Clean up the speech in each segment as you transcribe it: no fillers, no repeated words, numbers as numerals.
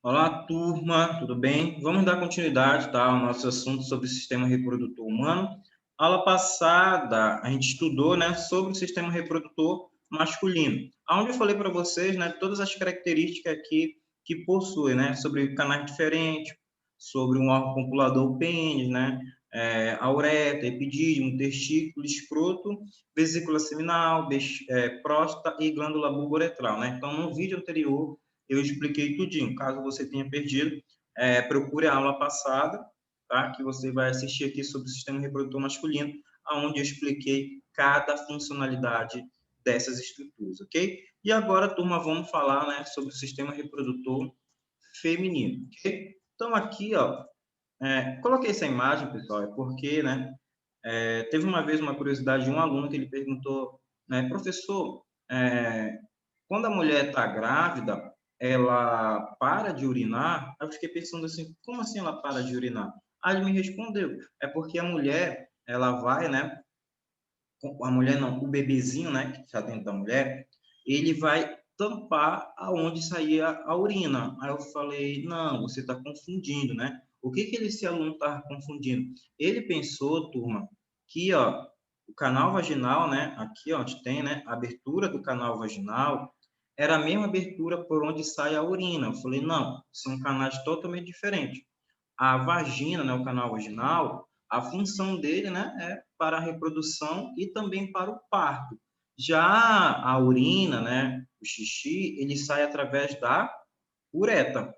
Olá, turma, tudo bem? Vamos dar continuidade, tá, ao nosso assunto sobre o sistema reprodutor humano. Aula passada, a gente estudou, né, sobre o sistema reprodutor masculino, onde eu falei para vocês, né, todas as características que possui, né, sobre canais diferentes, sobre um órgão copulador, o pênis, né, a uretra, epidídimo, testículo, escroto, vesícula seminal, próstata e glândula bulboretral, né? Então, no vídeo anterior, eu expliquei tudinho. Caso você tenha perdido, procure a aula passada, tá? Que você vai assistir aqui sobre o sistema reprodutor masculino, onde eu expliquei cada funcionalidade dessas estruturas, ok? E agora, turma, vamos falar, né, sobre o sistema reprodutor feminino, ok? Então, aqui, ó, coloquei essa imagem, pessoal, é porque, né, teve uma vez uma curiosidade de um aluno que ele perguntou, né, professor, quando a mulher está grávida, ela para de urinar? Eu fiquei pensando assim, como assim ela para de urinar? Aí ele me respondeu, é porque a mulher, ela vai, né, a mulher não, o bebezinho, né, que está dentro da mulher, ele vai tampar aonde saía a urina. Aí eu falei, não, você está confundindo, né? O que esse aluno está confundindo? Ele pensou, turma, que, ó, o canal vaginal, né, aqui, ó, onde tem, né, a abertura do canal vaginal, era a mesma abertura por onde sai a urina. Eu falei, não, são canais totalmente diferentes. A vagina, né, o canal vaginal, a função dele, né, é para a reprodução e também para o parto. Já a urina, né, o xixi, ele sai através da uretra,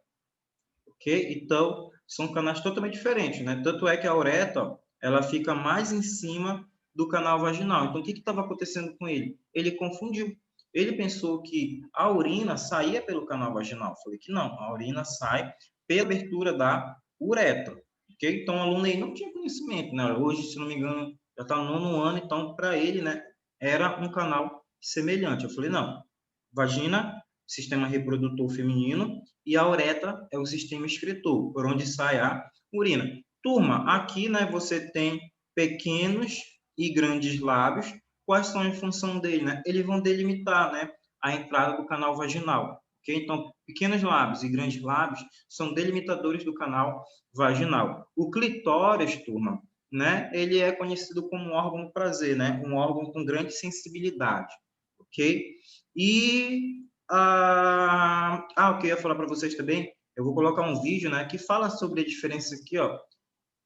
ok? Então, são canais totalmente diferentes, né? Tanto é que a uretra, ela fica mais em cima do canal vaginal. Então, o que estava acontecendo com ele? Ele confundiu. Ele pensou que a urina saía pelo canal vaginal. Eu falei que não, a urina sai pela abertura da uretra, ok? Então, o aluno aí não tinha conhecimento, né? Hoje, se não me engano, já está no 9º ano, então, para ele, né, era um canal semelhante. Eu falei, não, vagina, sistema reprodutor feminino, e a uretra é o sistema excretor, por onde sai a urina. Turma, aqui, né, você tem pequenos e grandes lábios. Quais são a função dele, né? Eles vão delimitar, né, a entrada do canal vaginal. Okay? Então, pequenos lábios e grandes lábios são delimitadores do canal vaginal. O clitóris, turma, né, ele é conhecido como um órgão do prazer, né? Um órgão com grande sensibilidade, ok? E o que eu ia falar para vocês também, eu vou colocar um vídeo, né, que fala sobre a diferença aqui, ó,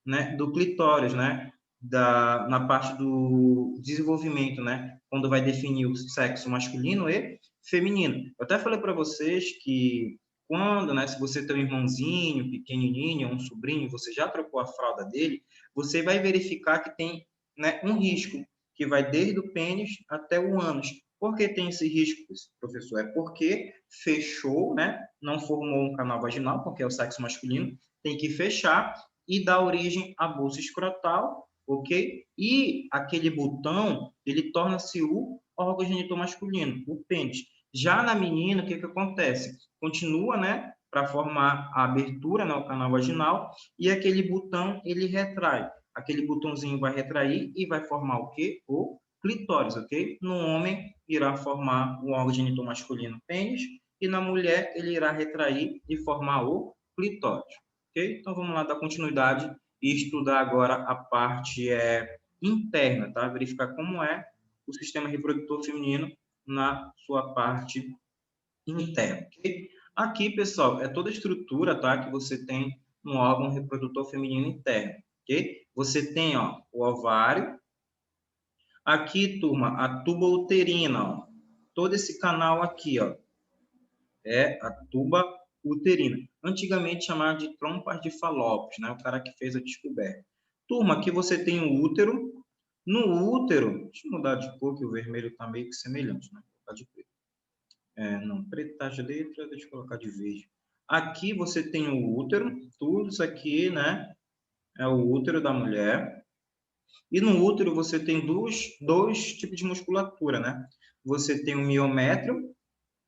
né, do clitóris, né, na parte do desenvolvimento, né, quando vai definir o sexo masculino e feminino. Eu até falei para vocês que quando, né, se você tem um irmãozinho pequenininho, um sobrinho, você já trocou a fralda dele, você vai verificar que tem, né, um risco que vai desde o pênis até o ânus. Por que tem esse risco, professor? É porque fechou, né, não formou um canal vaginal, porque é o sexo masculino, tem que fechar e dá origem à bolsa escrotal, ok? E aquele botão, ele torna-se o órgão genital masculino, o pênis. Já na menina, o que acontece? Continua, né, para formar a abertura, né, o canal vaginal, e aquele botão, ele retrai. Aquele botãozinho vai retrair e vai formar o quê? O clitóris, ok? No homem, irá formar o órgão genital masculino, pênis, e na mulher, ele irá retrair e formar o clitóris. Ok? Então, vamos lá dar continuidade e estudar agora a parte interna, tá? Verificar como é o sistema reprodutor feminino na sua parte interna, ok? Aqui, pessoal, é toda a estrutura, tá? Que você tem no órgão reprodutor feminino interno, ok? Você tem, ó, o ovário. Aqui, turma, a tuba uterina, ó. Todo esse canal aqui, ó, é a tuba uterina. Antigamente chamada de trompas de Falópio, né? O cara que fez a descoberta. Turma, aqui você tem o útero. No útero, deixa eu mudar de cor, que o vermelho está meio que semelhante, né? Vou colocar de preto. Não, preto tá as letras, deixa eu colocar de verde. Aqui você tem o útero, tudo isso aqui, né? É o útero da mulher. E no útero você tem dois tipos de musculatura, né? Você tem o miométrio,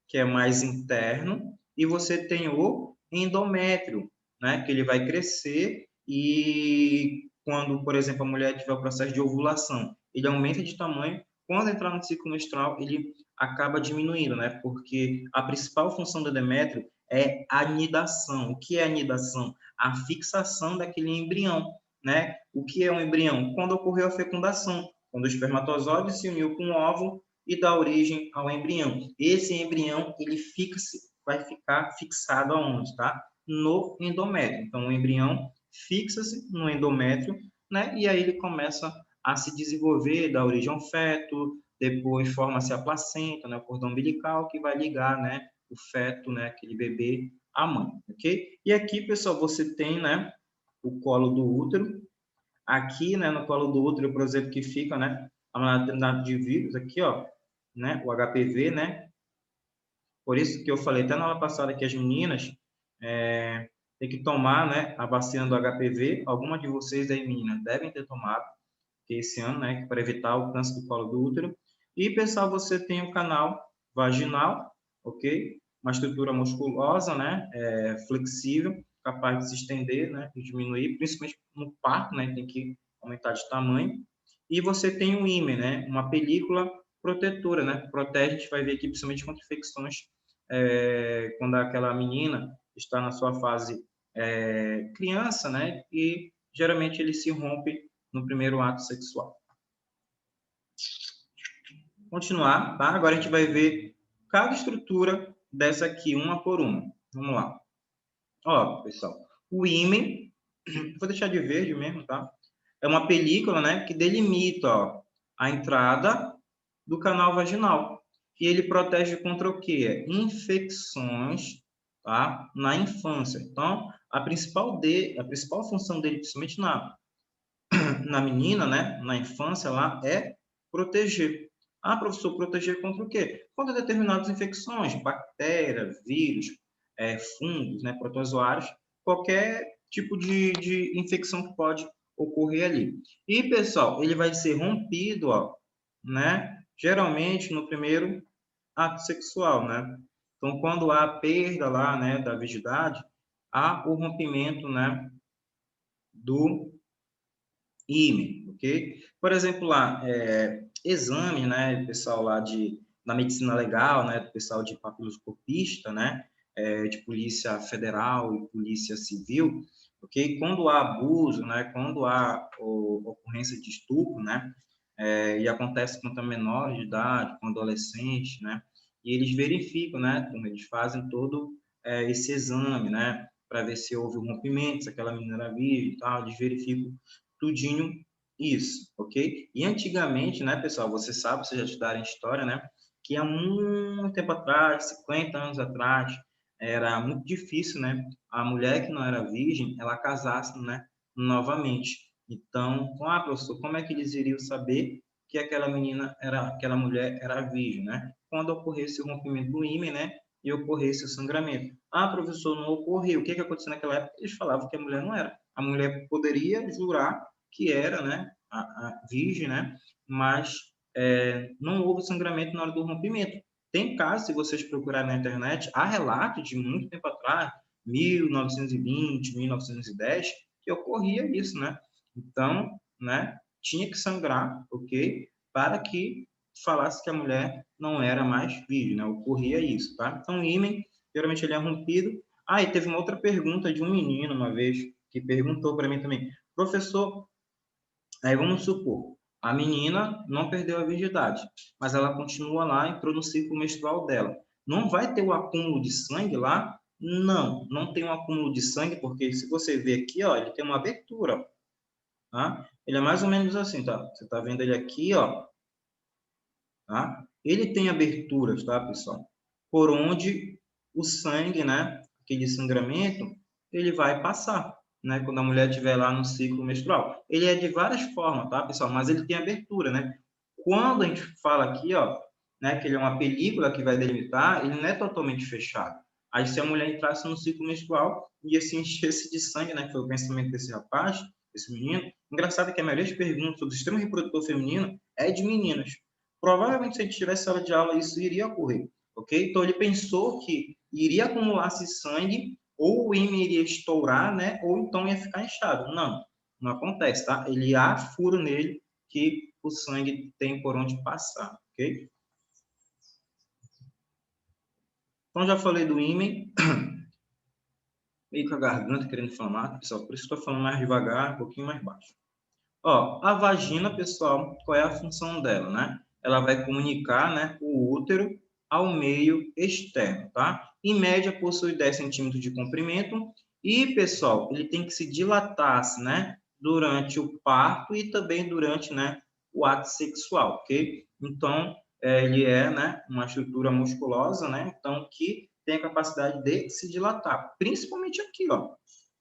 que é mais interno, e você tem o endométrio, né, que ele vai crescer e quando, por exemplo, a mulher tiver o processo de ovulação, ele aumenta de tamanho, quando entrar no ciclo menstrual, ele acaba diminuindo, né, porque a principal função do endométrio é a nidação. O que é a nidação? A fixação daquele embrião, né? O que é um embrião? Quando ocorreu a fecundação, quando o espermatozoide se uniu com o óvulo e dá origem ao embrião. Esse embrião, ele vai ficar fixado aonde, tá? No endométrio. Então, o embrião fixa-se no endométrio, né? E aí ele começa a se desenvolver, dá origem ao feto, depois forma-se a placenta, né? O cordão umbilical, que vai ligar, né? O feto, né? Aquele bebê, à mãe, ok? E aqui, pessoal, você tem, né? O colo do útero. Aqui, né? No colo do útero, por exemplo, que fica, né? A maternidade de vírus, aqui, ó, né? O HPV, né? Por isso que eu falei até na aula passada que as meninas têm que tomar, né, a vacina do HPV. Algumas de vocês aí, meninas, devem ter tomado, que esse ano, né, para evitar o câncer do colo do útero. E, pessoal, você tem o canal vaginal, ok? Uma estrutura musculosa, né, flexível, capaz de se estender, né, e diminuir, principalmente no parto, né, tem que aumentar de tamanho. E você tem o ímã, né, uma película protetora, né, protege, a gente vai ver aqui, principalmente contra infecções, quando aquela menina está na sua fase criança, né, e geralmente ele se rompe no primeiro ato sexual. Continuar, tá? Agora a gente vai ver cada estrutura dessa aqui, uma por uma. Vamos lá. Ó, pessoal, o ímã, vou deixar de verde mesmo, tá? É uma película, né, que delimita, ó, a entrada do canal vaginal. E ele protege contra o quê? Infecções, tá? Na infância. Então, a principal função dele, principalmente na menina, né, na infância lá, é proteger. Ah, professor, proteger contra o quê? Contra determinadas infecções, bactérias, vírus, fungos, né, protozoários, qualquer tipo de infecção que pode ocorrer ali. E, pessoal, ele vai ser rompido, ó, né, geralmente no primeiro ato sexual, né? Então, quando há perda lá, né, da virgindade, há o rompimento, né, do ímã, ok? Por exemplo, lá, exame, né, pessoal lá da medicina legal, né, do pessoal de papiloscopista, né, de polícia federal e polícia civil, ok? Quando há abuso, né, quando há ocorrência de estupro, né, e acontece contra menores de idade, com adolescentes, né, e eles verificam, né, eles fazem todo esse exame, né, para ver se houve um rompimento, se aquela menina era virgem e tal, eles verificam tudinho isso, ok? E antigamente, né, pessoal, você sabe, vocês já estudaram história, né, que há muito tempo atrás, 50 anos atrás, era muito difícil, né, a mulher que não era virgem, ela casasse, né, novamente. Então, professor, como é que eles iriam saber que aquela mulher era virgem, né? Quando ocorresse o rompimento do ímã, né, e ocorresse o sangramento. Ah, professor, não ocorreu. O que aconteceu naquela época? Eles falavam que a mulher não era. A mulher poderia jurar que era, né, a virgem, né, mas não houve sangramento na hora do rompimento. Tem casos, se vocês procurarem na internet, há relatos de muito tempo atrás, 1920, 1910, que ocorria isso, né? Então, né, tinha que sangrar, ok? Para que falasse que a mulher não era mais virgem, né? Ocorria isso, tá? Então, o ímã, geralmente ele é rompido. Ah, e teve uma outra pergunta de um menino uma vez, que perguntou para mim também, professor, aí vamos supor, a menina não perdeu a virgindade, mas ela continua lá, entrou no ciclo menstrual dela. Não vai ter o acúmulo de sangue lá? Não, não tem um acúmulo de sangue, porque se você ver aqui, ó, ele tem uma abertura, ó, tá? Ele é mais ou menos assim, tá? Você tá vendo ele aqui, ó, tá? Ele tem aberturas, tá, pessoal? Por onde o sangue, né, aquele sangramento, ele vai passar, né, quando a mulher estiver lá no ciclo menstrual. Ele é de várias formas, tá, pessoal? Mas ele tem abertura, né? Quando a gente fala aqui, ó, né, que ele é uma película que vai delimitar, ele não é totalmente fechado. Aí, se a mulher entrasse no ciclo menstrual e se enchesse de sangue, né, que foi o pensamento desse rapaz, desse menino, engraçado que a maioria das perguntas sobre o sistema reprodutor feminino é de meninas. Provavelmente, se a gente tivesse sala de aula, isso iria ocorrer, ok? Então, ele pensou que iria acumular-se sangue, ou o ímã iria estourar, né? Ou então ia ficar inchado. Não, não acontece, tá? Ele há furo nele que o sangue tem por onde passar, ok? Então, já falei do ímã. meio com a garganta querendo inflamar, pessoal, por isso que eu estou falando mais devagar, um pouquinho mais baixo. Ó, a vagina, pessoal, qual é a função dela, né? Ela vai comunicar, né, o útero ao meio externo, tá? Em média, possui 10 centímetros de comprimento e, pessoal, ele tem que se dilatar, né, durante o parto e também durante, né, o ato sexual, ok? Então, ele é, né, uma estrutura musculosa, né, então, que tem a capacidade de se dilatar, principalmente aqui, ó,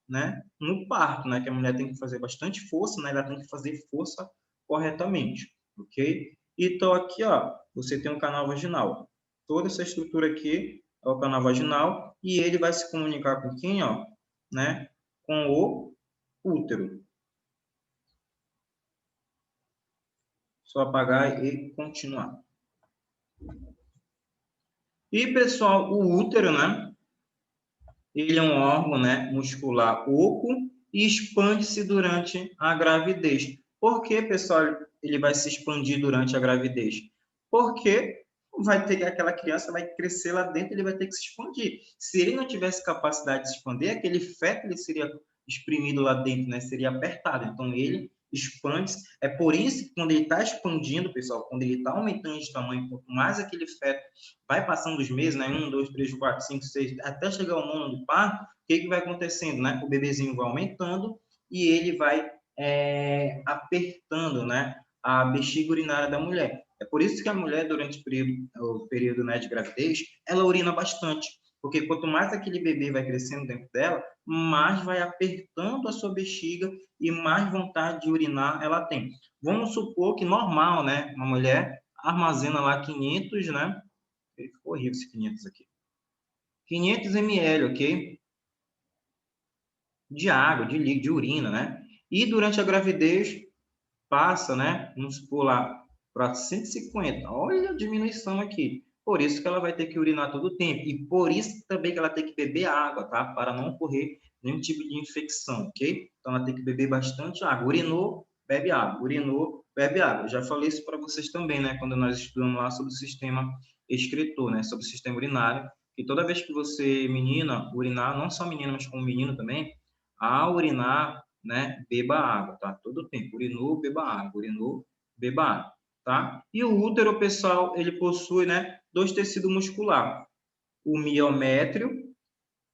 né, no parto, né, que a mulher tem que fazer bastante força, né, ela tem que fazer força corretamente, ok? Então, aqui, ó, você tem um canal vaginal. Toda essa estrutura aqui é o canal vaginal e ele vai se comunicar com quem, ó, né, com o útero. Só apagar e continuar. E, pessoal, o útero, né, ele é um órgão, né, muscular oco e expande-se durante a gravidez. Por que, pessoal, ele vai se expandir durante a gravidez? Porque vai ter aquela criança vai crescer lá dentro, ele vai ter que se expandir. Se ele não tivesse capacidade de se expandir, aquele feto ele seria exprimido lá dentro, né? Seria apertado. Então ele expande. É por isso que quando ele está expandindo, pessoal, quando ele está aumentando de tamanho, quanto mais aquele feto vai passando os meses, né? 1, 2, 3, 4, 5, 6, até chegar ao nono do parto, o que vai acontecendo, né? O bebezinho vai aumentando e ele vai apertando, né? A bexiga urinária da mulher. É por isso que a mulher, durante o período né, de gravidez, ela urina bastante. Porque quanto mais aquele bebê vai crescendo dentro dela, mais vai apertando a sua bexiga e mais vontade de urinar ela tem. Vamos supor que normal, né? Uma mulher armazena lá 500, né? Ficou horrível esse 500 aqui. 500 ml, ok? De água, de líquido, de urina, né? E durante a gravidez passa, né? Vamos supor lá, para 150. Olha a diminuição aqui. Por isso que ela vai ter que urinar todo o tempo. E por isso também que ela tem que beber água, tá? Para não ocorrer nenhum tipo de infecção, ok? Então ela tem que beber bastante água. Urinou, bebe água. Urinou, bebe água. Eu já falei isso para vocês também, né? Quando nós estudamos lá sobre o sistema excretor, né? Sobre o sistema urinário. Que toda vez que você, menina, urinar, não só menina, mas como menino também, ao urinar, né, beba água, tá? Todo tempo. Urinou, beba água. Urinou, beba água, tá? E o útero, pessoal, ele possui, né, dois tecidos musculares. O miométrio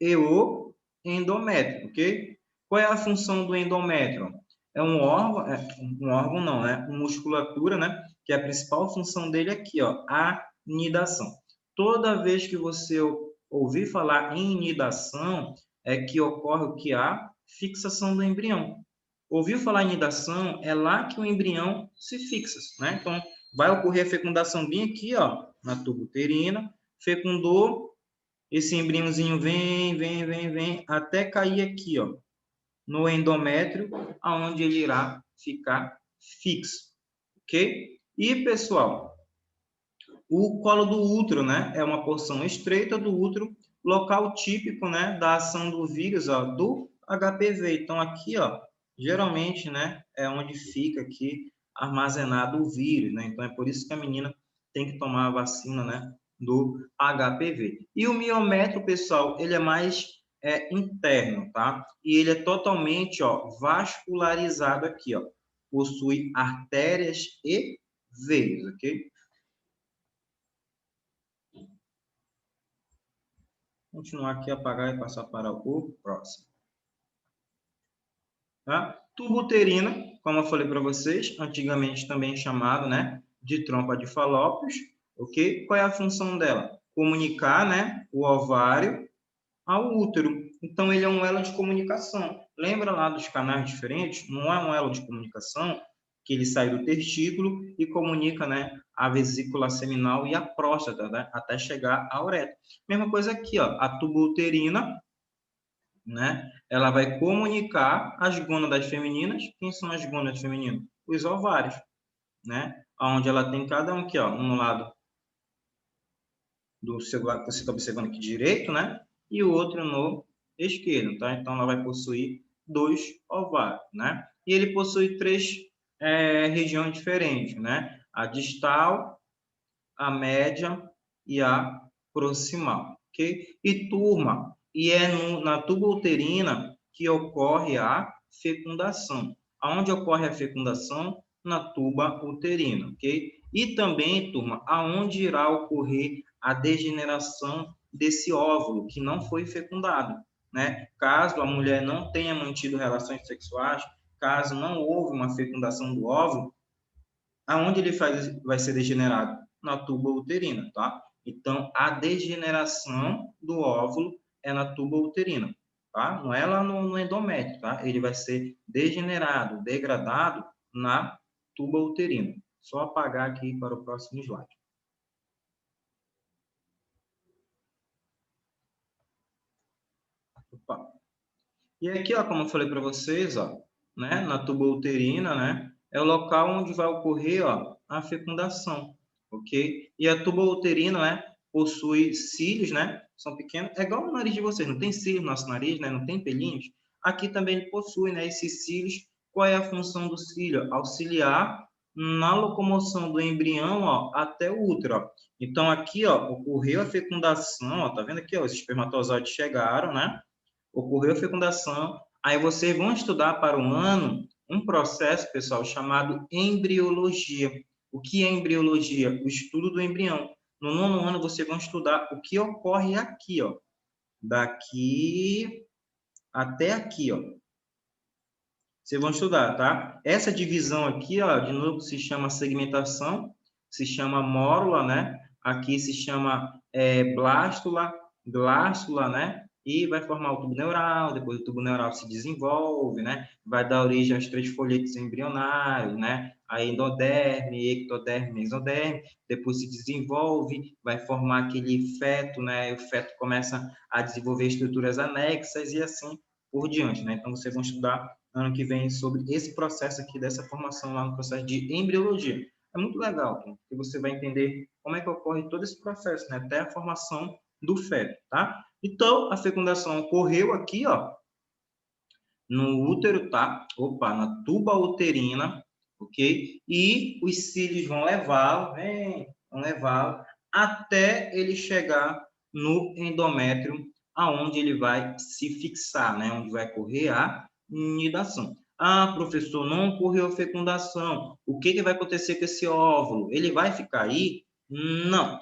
e o endométrio, ok? Qual é a função do endométrio? É um órgão não, né? Uma musculatura, né? Que a principal função dele é aqui, ó, a nidação. Toda vez que você ouvir falar em nidação, é que ocorre o que a fixação do embrião. Ouviu falar em nidação, é lá que o embrião se fixa, né? Então, vai ocorrer a fecundação bem aqui, ó, na tuba uterina, fecundou, esse embriãozinho vem, até cair aqui, ó, no endométrio, aonde ele irá ficar fixo, ok? E, pessoal, o colo do útero, né, é uma porção estreita do útero, local típico, né, da ação do vírus, ó, do HPV. Então, aqui, ó, geralmente, né, é onde fica aqui armazenado o vírus, né? Então, é por isso que a menina tem que tomar a vacina, né, do HPV. E o miométrio, pessoal, ele é mais interno, tá? E ele é totalmente, ó, vascularizado aqui, ó. Possui artérias e veias, ok? Continuar aqui, apagar e passar para o próximo. Tá? Tubo uterino, como eu falei para vocês, antigamente também chamado, né, de trompa de Falópios, ok? Qual é a função dela? Comunicar, né, o ovário ao útero. Então, ele é um elo de comunicação. Lembra lá dos canais diferentes? Não é um elo de comunicação que ele sai do testículo e comunica, né, a vesícula seminal e a próstata, né, até chegar à uretra. Mesma coisa aqui, ó, a tubuterina, né, ela vai comunicar as gônadas femininas. Quem são as gônadas femininas? Os ovários, né, onde ela tem cada um aqui, ó, um no lado do seu lado que você está observando aqui direito, né? E o outro no esquerdo, tá? Então, ela vai possuir dois ovários, né? E ele possui três regiões diferentes, né? A distal, a média e a proximal, ok? E turma, e é na tuba uterina que ocorre a fecundação. Aonde ocorre a fecundação? Na tuba uterina, ok? E também, turma, aonde irá ocorrer a degeneração desse óvulo que não foi fecundado, né? Caso a mulher não tenha mantido relações sexuais, caso não houve uma fecundação do óvulo, aonde ele vai ser degenerado? Na tuba uterina, tá? Então, a degeneração do óvulo é na tuba uterina, tá? Não é lá no endométrio, tá? Ele vai ser degenerado, degradado na tuba uterina. Só apagar aqui para o próximo slide. Opa. E aqui, ó, como eu falei para vocês, ó, né, na tuba uterina, né, é o local onde vai ocorrer, ó, a fecundação, ok? E a tuba uterina, né, possui cílios, né, são pequenos, é igual o nariz de vocês, não tem cílio no nosso nariz, né, não tem pelinhos. Aqui também ele possui, né, esses cílios. Qual é a função do cílio? Auxiliar na locomoção do embrião, ó, até o útero, ó. Então aqui, ó, ocorreu a fecundação, ó, tá vendo aqui, ó, os espermatozoides chegaram, né? Ocorreu a fecundação, aí vocês vão estudar para um ano um processo, pessoal, chamado embriologia. O que é embriologia? O estudo do embrião. No nono ano, vocês vão estudar o que ocorre aqui, ó. Daqui até aqui, ó. Vocês vão estudar, tá? Essa divisão aqui, ó, de novo, se chama segmentação, se chama mórula, né? Aqui se chama blástula, glástula, né? E vai formar o tubo neural, depois o tubo neural se desenvolve, né? Vai dar origem aos três folhetos embrionários, né? A endoderme, ectoderme, mesoderme, depois se desenvolve, vai formar aquele feto, né? O feto começa a desenvolver estruturas anexas e assim por diante, né? Então, vocês vão estudar ano que vem sobre esse processo aqui, dessa formação lá no processo de embriologia. É muito legal, porque você vai entender como é que ocorre todo esse processo, né? Até a formação do feto, tá? Então, a fecundação ocorreu aqui, ó, no útero, tá? Opa, na tuba uterina, ok? E os cílios vão levá-lo, vão levá-lo até ele chegar no endométrio, aonde ele vai se fixar, né? Onde vai ocorrer a nidação. Ah, professor, não ocorreu a fecundação. O que vai acontecer com esse óvulo? Ele vai ficar aí? Não,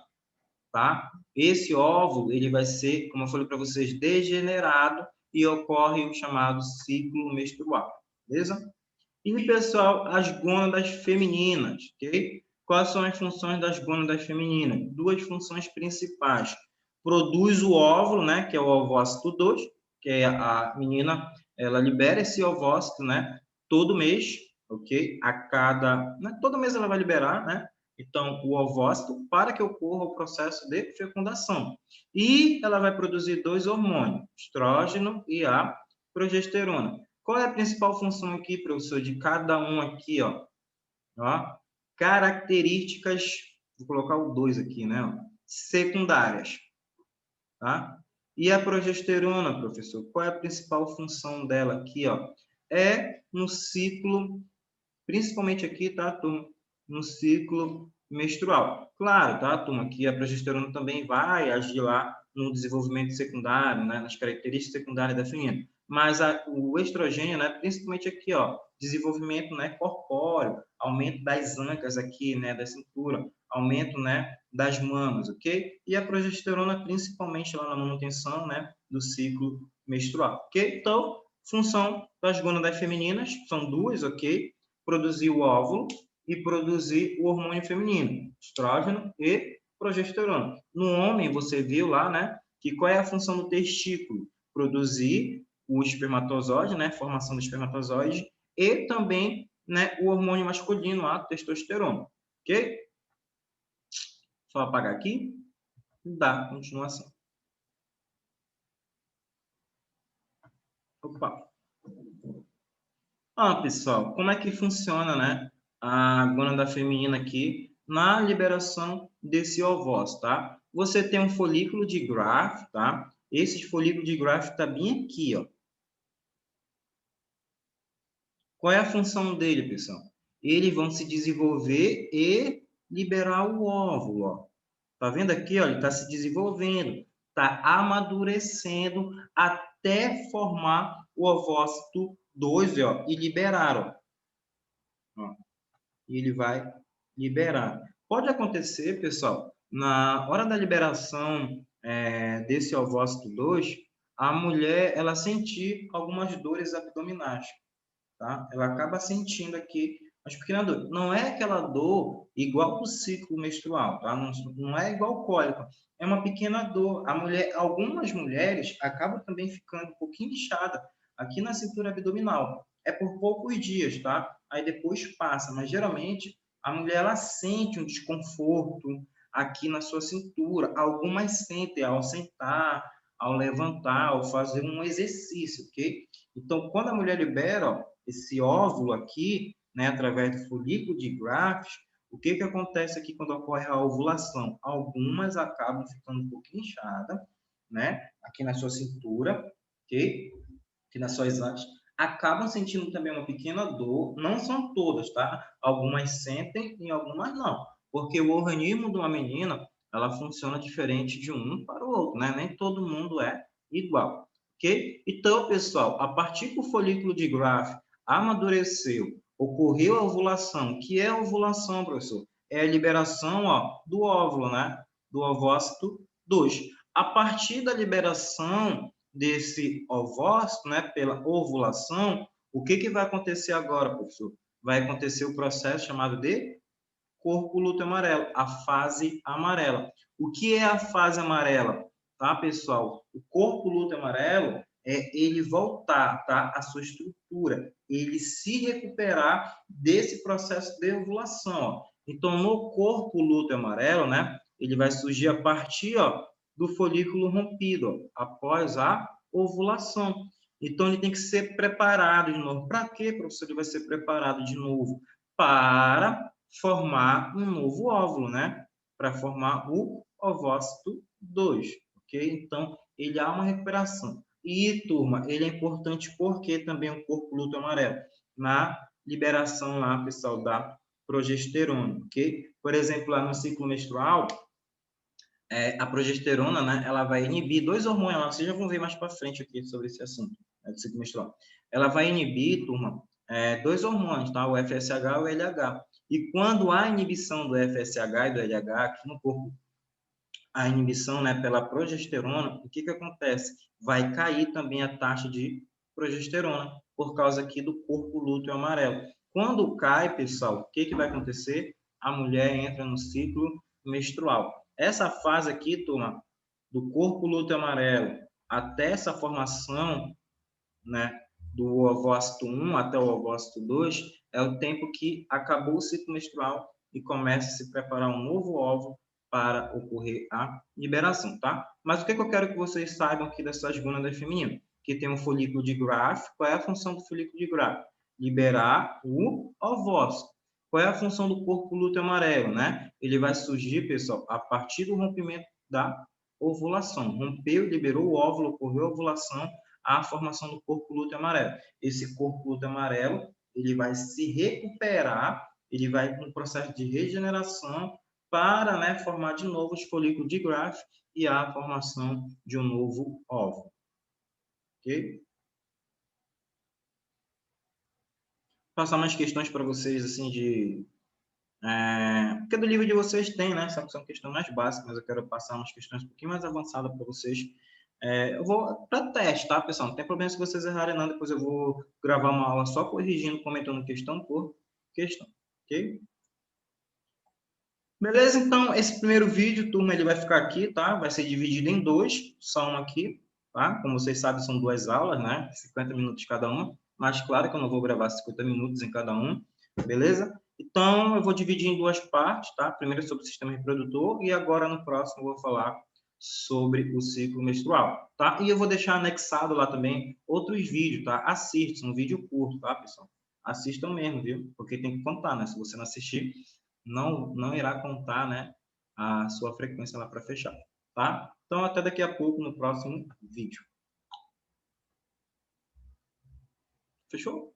tá? Esse óvulo, ele vai ser, como eu falei para vocês, degenerado e ocorre o chamado ciclo menstrual, beleza? E, pessoal, as gônadas femininas, ok? Quais são as funções das gônadas femininas? Duas funções principais. Produz o óvulo, né, que é o ovócito 2, que é a menina, ela libera esse ovócito, né, todo mês, ok? Todo mês ela vai liberar, né? Então, o ovócito para que ocorra o processo de fecundação. E ela vai produzir dois hormônios, estrógeno e a progesterona. Qual é a principal função aqui, professor, de cada um aqui, ó? Ó, características, vou colocar o 2 aqui, né? Ó, secundárias, tá? E a progesterona, professor, qual é a principal função dela aqui, ó? É no ciclo, principalmente aqui, tá, turma? No ciclo menstrual. Claro, tá, turma, que a progesterona também vai agir lá no desenvolvimento secundário, né, nas características secundárias da feminina. Mas o estrogênio, né, principalmente aqui, ó, desenvolvimento, né, corpóreo, aumento das ancas aqui, né, da cintura, aumento, né, das mamas, ok? E a progesterona principalmente lá na manutenção, né, do ciclo menstrual, ok? Então, função das gônadas femininas são duas, ok? Produzir o óvulo e produzir o hormônio feminino, estrógeno e progesterona. No homem, você viu lá, né, que qual é a função do testículo? Produzir o espermatozoide, né, formação do espermatozoide, e também, né, o hormônio masculino, a testosterona, ok? Só apagar aqui, dá continuação. Opa. Pessoal, como é que funciona, né, a gônada feminina aqui na liberação desse ovócito, tá? Você tem um folículo de Graafi, tá? Esse folículo de Graafi está bem aqui, ó. Qual é a função dele, pessoal? Eles vão se desenvolver e liberar o óvulo, ó. Tá vendo aqui, ó? Ele está se desenvolvendo. está amadurecendo até formar o ovócito 2, ó, e liberar, ó. E ele vai liberar. Pode acontecer, pessoal, na hora da liberação desse ovócito 2, a mulher ela sentir algumas dores abdominais, tá? Ela acaba sentindo aqui as pequenas dores. Não é aquela dor igual o ciclo menstrual, tá? Não é igual cólica. É uma pequena dor. Algumas mulheres acabam também ficando um pouquinho inchada aqui na cintura abdominal. É por poucos dias, tá? Aí depois passa, mas geralmente a mulher ela sente um desconforto aqui na sua cintura. Algumas sentem ao sentar, ao levantar, ao fazer um exercício, ok? Então, quando a mulher libera, ó, esse óvulo aqui, né, através do folículo de Graves, o que acontece aqui quando ocorre a ovulação? Algumas acabam ficando um pouquinho inchadas, né, aqui na sua cintura, ok? Aqui nas suas antes, acabam sentindo também uma pequena dor, não são todas, tá? Algumas sentem e algumas não, porque o organismo de uma menina, ela funciona diferente de um para o outro, né? Nem todo mundo é igual, ok? Então, pessoal, a partir que o folículo de Graff amadureceu, ocorreu a ovulação. Que é a ovulação, professor? É a liberação, ó, do óvulo, né? Do ovócito 2. A partir da liberação desse ovócito, né, pela ovulação, o que vai acontecer agora, professor? Vai acontecer o processo chamado de corpo lúteo amarelo, a fase amarela. O que é a fase amarela? Tá, pessoal? O corpo lúteo amarelo é ele voltar, tá, a sua estrutura, ele se recuperar desse processo de ovulação, ó. Então, no corpo lúteo amarelo, né, ele vai surgir a partir, ó, do folículo rompido, ó, após a ovulação. Então, ele tem que ser preparado de novo. Para quê, professor? Ele vai ser preparado de novo para formar um novo óvulo, né? Para formar o ovócito 2, ok? Então, ele há uma recuperação. E, turma, ele é importante porque também o corpo lúteo amarelo, na liberação lá, pessoal, da progesterona, ok? Por exemplo, lá no ciclo menstrual, a progesterona, né, ela vai inibir dois hormônios, lá, vocês já vão ver mais para frente aqui sobre esse assunto, né, do ciclo menstrual. Ela vai inibir, turma, dois hormônios, tá? O FSH e o LH. E quando há inibição do FSH e do LH aqui no corpo, a inibição, né, pela progesterona, o que acontece? Vai cair também a taxa de progesterona por causa aqui do corpo lúteo amarelo. Quando cai, pessoal, o que vai acontecer? A mulher entra no ciclo menstrual. Essa fase aqui, turma, do corpo lúteo amarelo até essa formação, né, do ovócito 1 até o ovócito 2, é o tempo que acabou o ciclo menstrual e começa a se preparar um novo óvulo para ocorrer a liberação, tá? Mas o que eu quero que vocês saibam aqui dessas gônadas femininas? Que tem um folículo de Graff. Qual é a função do folículo de Graff? Liberar o ovócito. Qual é a função do corpo lúteo amarelo, né? Ele vai surgir, pessoal, a partir do rompimento da ovulação. Rompeu, liberou o óvulo, ocorreu a ovulação, a formação do corpo lúteo amarelo. Esse corpo lúteo amarelo, ele vai se recuperar, ele vai no processo de regeneração para, né, formar de novo os folículos de Graff e a formação de um novo óvulo. Ok? Vou passar umas questões para vocês, assim, porque do livro de vocês tem, né? São questões mais básicas, mas eu quero passar umas questões um pouquinho mais avançadas para vocês. Eu vou para teste, tá, pessoal? Não tem problema se vocês errarem, não. Depois eu vou gravar uma aula só corrigindo, comentando questão por questão, ok? Beleza? Então, esse primeiro vídeo, turma, ele vai ficar aqui, tá? Vai ser dividido em dois, só um aqui, tá? Como vocês sabem, são duas aulas, né? 50 minutos cada uma. Mas, claro que eu não vou gravar 50 minutos em cada um, beleza? Então, eu vou dividir em duas partes, tá? Primeiro sobre o sistema reprodutor e agora no próximo eu vou falar sobre o ciclo menstrual, tá? E eu vou deixar anexado lá também outros vídeos, tá? Assistam, um vídeo curto, tá, pessoal? Assistam mesmo, viu? Porque tem que contar, né? Se você não assistir, não irá contar, né, a sua frequência lá para fechar, tá? Então, até daqui a pouco no próximo vídeo. Fechou?